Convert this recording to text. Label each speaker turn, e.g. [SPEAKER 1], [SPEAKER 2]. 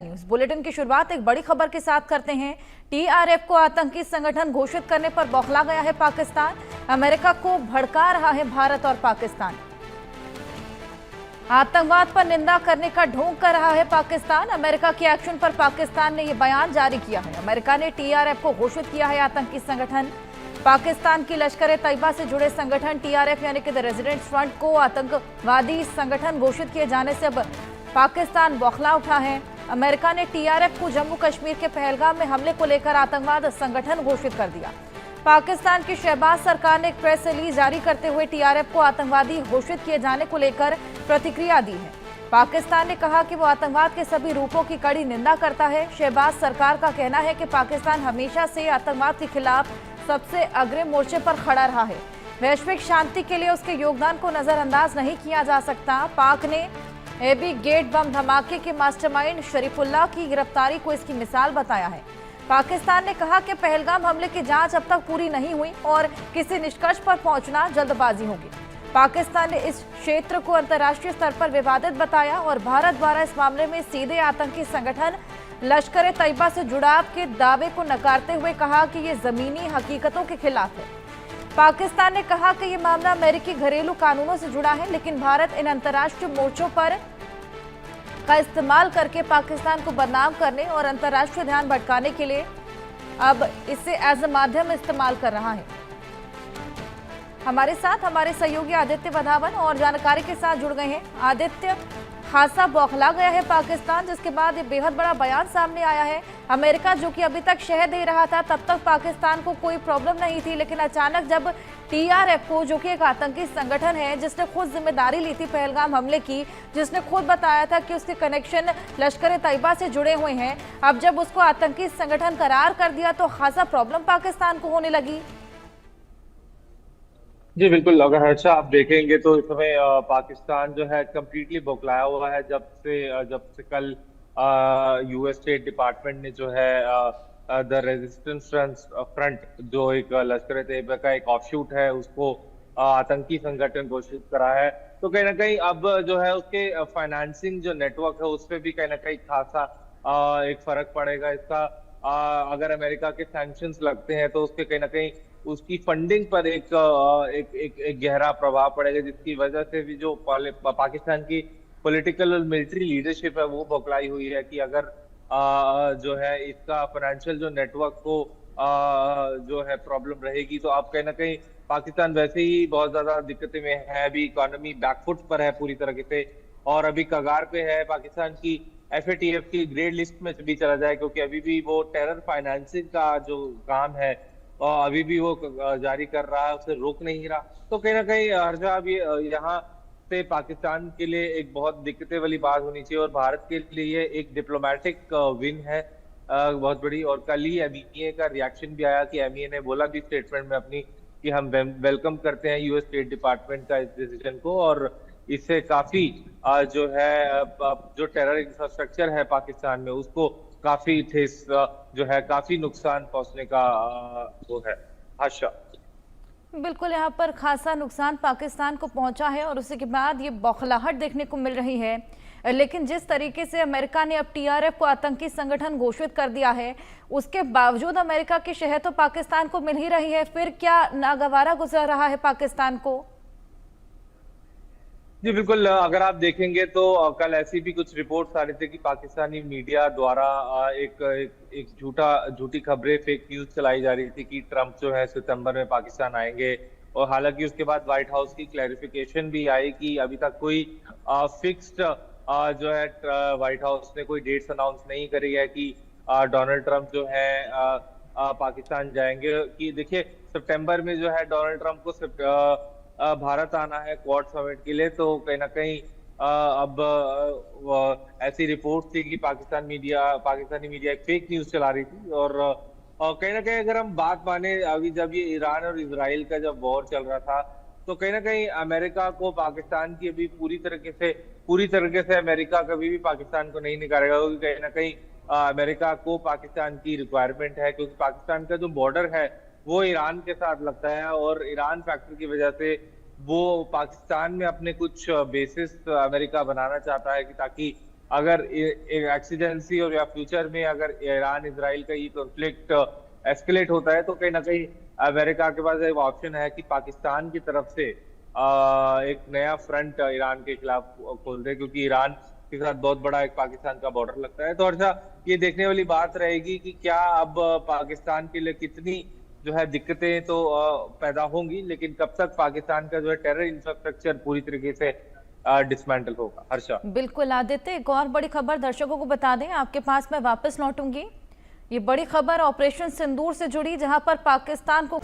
[SPEAKER 1] News bulletin की शुरुआत एक बड़ी खबर के साथ करते हैं। टीआरएफ को आतंकी संगठन घोषित करने पर बौखला गया है पाकिस्तान। अमेरिका को भड़का रहा है भारत और पाकिस्तान। आतंकवाद पर निंदा करने का ढोंग कर रहा है पाकिस्तान। अमेरिका के एक्शन पर पाकिस्तान ने यह बयान जारी किया है। अमेरिका ने टीआरएफ को घोषित किया है आतंकी संगठन। पाकिस्तान की लश्कर तैयबा से जुड़े संगठन टीआरएफ यानी कि द रेजिडेंट्स फ्रंट को आतंकवादी संगठन घोषित किए जाने से अब पाकिस्तान बौखला उठा है। अमेरिका ने टीआरएफ को जम्मू कश्मीर के पहलगाम में हमले को लेकर आतंकवाद संगठन घोषित कर दिया। पाकिस्तान की शहबाज सरकार ने एक प्रेस रिलीज जारी करते हुए टीआरएफ को आतंकवादी घोषित किए जाने को लेकर प्रतिक्रिया दी है। पाकिस्तान ने कहा कि वो आतंकवाद के सभी रूपों की कड़ी निंदा करता है। शहबाज सरकार का कहना है कि पाकिस्तान हमेशा से आतंकवाद के खिलाफ सबसे अग्रिम मोर्चे पर खड़ा रहा है। वैश्विक शांति के लिए उसके योगदान को नजरअंदाज नहीं किया जा सकता। पाक ने एबी गेट बम धमाके के मास्टरमाइंड शरीफुल्लाह की गिरफ्तारी को इसकी मिसाल बताया है। पाकिस्तान ने कहा कि पहलगाम हमले की जांच अब तक पूरी नहीं हुई और किसी निष्कर्ष पर पहुंचना जल्दबाजी होगी। पाकिस्तान ने इस क्षेत्र को अंतर्राष्ट्रीय स्तर पर विवादित बताया और भारत द्वारा इस मामले में सीधे आतंकी संगठन लश्कर तैयबा से जुड़ाव के दावे को नकारते हुए कहा कि ये जमीनी हकीकतों के खिलाफ है। पाकिस्तान ने कहा कि यह मामला अमेरिकी घरेलू कानूनों से जुड़ा है, लेकिन भारत इन अंतर्राष्ट्रीय मोर्चों पर का इस्तेमाल करके पाकिस्तान को बदनाम करने और अंतर्राष्ट्रीय ध्यान भटकाने के लिए अब इसे एज अ माध्यम इस्तेमाल कर रहा है। हमारे साथ हमारे सहयोगी आदित्य वधावन और जानकारी के साथ जुड़ गए हैं। आदित्य, खासा बौखला गया है पाकिस्तान, जिसके बाद ये बेहद बड़ा बयान सामने आया है। अमेरिका जो कि अभी तक शह दे रहा था, तब तक पाकिस्तान को कोई प्रॉब्लम नहीं थी, लेकिन अचानक जब टीआरएफ को, जो कि एक आतंकी संगठन है जिसने खुद जिम्मेदारी ली थी पहलगाम हमले की, जिसने खुद बताया था कि उसके कनेक्शन लश्कर तैयबा से जुड़े हुए हैं, अब जब उसको आतंकी संगठन करार कर दिया तो खासा प्रॉब्लम पाकिस्तान को होने लगी।
[SPEAKER 2] जी बिल्कुल। अगर हर्षा आप देखेंगे तो इस समय पाकिस्तान जो है कम्प्लीटली बौखलाया हुआ है जब से कल यूएस स्टेट डिपार्टमेंट ने जो है द रेजिस्टेंस फ्रंट, जो एक लश्कर तैयबा का एक ऑफशूट है, उसको आतंकी संगठन घोषित करा है। तो कहीं ना कहीं अब जो है उसके फाइनेंसिंग जो नेटवर्क है उस पर भी कहीं ना कहीं खासा एक फर्क पड़ेगा इसका। अगर अमेरिका के सैंक्शंस लगते हैं तो उसके कहीं ना कहीं उसकी फंडिंग पर एक गहरा प्रभाव पड़ेगा, जिसकी वजह से भी जो पाकिस्तान की पॉलिटिकल और मिलिट्री लीडरशिप है वो बौखलाई हुई है कि अगर जो है इसका फाइनेंशियल जो नेटवर्क को जो है प्रॉब्लम रहेगी तो आप कहीं ना कहीं पाकिस्तान वैसे ही बहुत ज्यादा दिक्कतें में है। अभी इकोनॉमी बैकफुट पर है पूरी तरीके से और अभी कगार पे है पाकिस्तान की एफएटीएफ की ग्रेड लिस्ट में भी चला जाए, क्योंकि अभी भी वो टेरर फाइनेंसिंग का जो काम है और अभी भी वो जारी कर रहा है, उसे रोक नहीं रहा। तो कहीं ना कहीं हर्षा अभी यहाँ से पाकिस्तान के लिए एक बहुत दिक्कतें वाली बात होनी चाहिए और भारत के लिए एक डिप्लोमेटिक विन है बहुत बड़ी। और कल ही एमईए का रिएक्शन भी आया कि एमईए ने बोला भी स्टेटमेंट में अपनी कि हम वेलकम करते हैं यूएस स्टेट डिपार्टमेंट का इस डिसीजन को और इससे काफी जो है जो टेरर इंफ्रास्ट्रक्चर है पाकिस्तान में उसको काफी ठेस जो है काफी नुकसान पहुंचने का वो है। आशा
[SPEAKER 1] बिल्कुल, यहाँ पर खासा नुकसान पाकिस्तान को पहुंचा है और उसी के बाद ये बौखलाहट देखने को मिल रही है। लेकिन जिस तरीके से अमेरिका ने अब टीआरएफ को आतंकी संगठन घोषित कर दिया है, उसके बावजूद अमेरिका की शह तो पाकिस्तान को मिल ही रही है। फिर क्या नागवारा गुजर रहा है पाकिस्तान को?
[SPEAKER 2] जी बिल्कुल। अगर आप देखेंगे तो कल ऐसी भी कुछ रिपोर्ट्स आ रही थी कि पाकिस्तानी मीडिया द्वारा एक झूठी खबरें, फेक न्यूज चलाई जा रही थी कि ट्रंप जो है सितंबर में पाकिस्तान आएंगे। और हालांकि उसके बाद व्हाइट हाउस की क्लैरिफिकेशन भी आई कि अभी तक कोई फिक्स्ड जो है व्हाइट हाउस ने कोई डेट्स अनाउंस नहीं करी है कि डोनाल्ड ट्रंप जो है पाकिस्तान जाएंगे। कि देखिए सितंबर में जो है डोनाल्ड ट्रंप को भारत आना है क्वाड समिट के लिए, तो कहीं ना कहीं अब ऐसी रिपोर्ट थी कि पाकिस्तानी मीडिया एक फेक न्यूज चला रही थी। और कहीं ना कहीं अगर हम बात माने, अभी जब ये ईरान और इजराइल का जब वॉर चल रहा था तो कहीं ना कहीं अमेरिका को पाकिस्तान की अभी पूरी तरीके से अमेरिका कभी भी पाकिस्तान को नहीं निकालेगा, क्योंकि कहीं ना कहीं अमेरिका को पाकिस्तान की रिक्वायरमेंट है, क्योंकि पाकिस्तान का जो बॉर्डर है वो ईरान के साथ लगता है और ईरान फैक्टर की वजह से वो पाकिस्तान में अपने कुछ बेसिस अमेरिका बनाना चाहता है कि ताकि अगर एक एक्सीडेंसी और या फ्यूचर में अगर ईरान इजराइल का ये कॉन्फ्लिक्ट एस्केलेट होता है तो कहीं ना कहीं अमेरिका के पास एक ऑप्शन है कि पाकिस्तान की तरफ से एक नया फ्रंट ईरान के खिलाफ खोल दे, क्योंकि ईरान के साथ बहुत बड़ा एक पाकिस्तान का बॉर्डर लगता है। तो हर्षा, ये देखने वाली बात रहेगी कि क्या अब पाकिस्तान के लिए कितनी जो है दिक्कतें तो पैदा होंगी, लेकिन कब तक पाकिस्तान का जो है टेरर इंफ्रास्ट्रक्चर पूरी तरीके से डिसमेंटल होगा। हर्षा।
[SPEAKER 1] बिल्कुल आदित्य, एक और बड़ी खबर दर्शकों को बता दें, आपके पास मैं वापस लौटूंगी। ये बड़ी खबर ऑपरेशन सिंदूर से जुड़ी, जहां पर पाकिस्तान को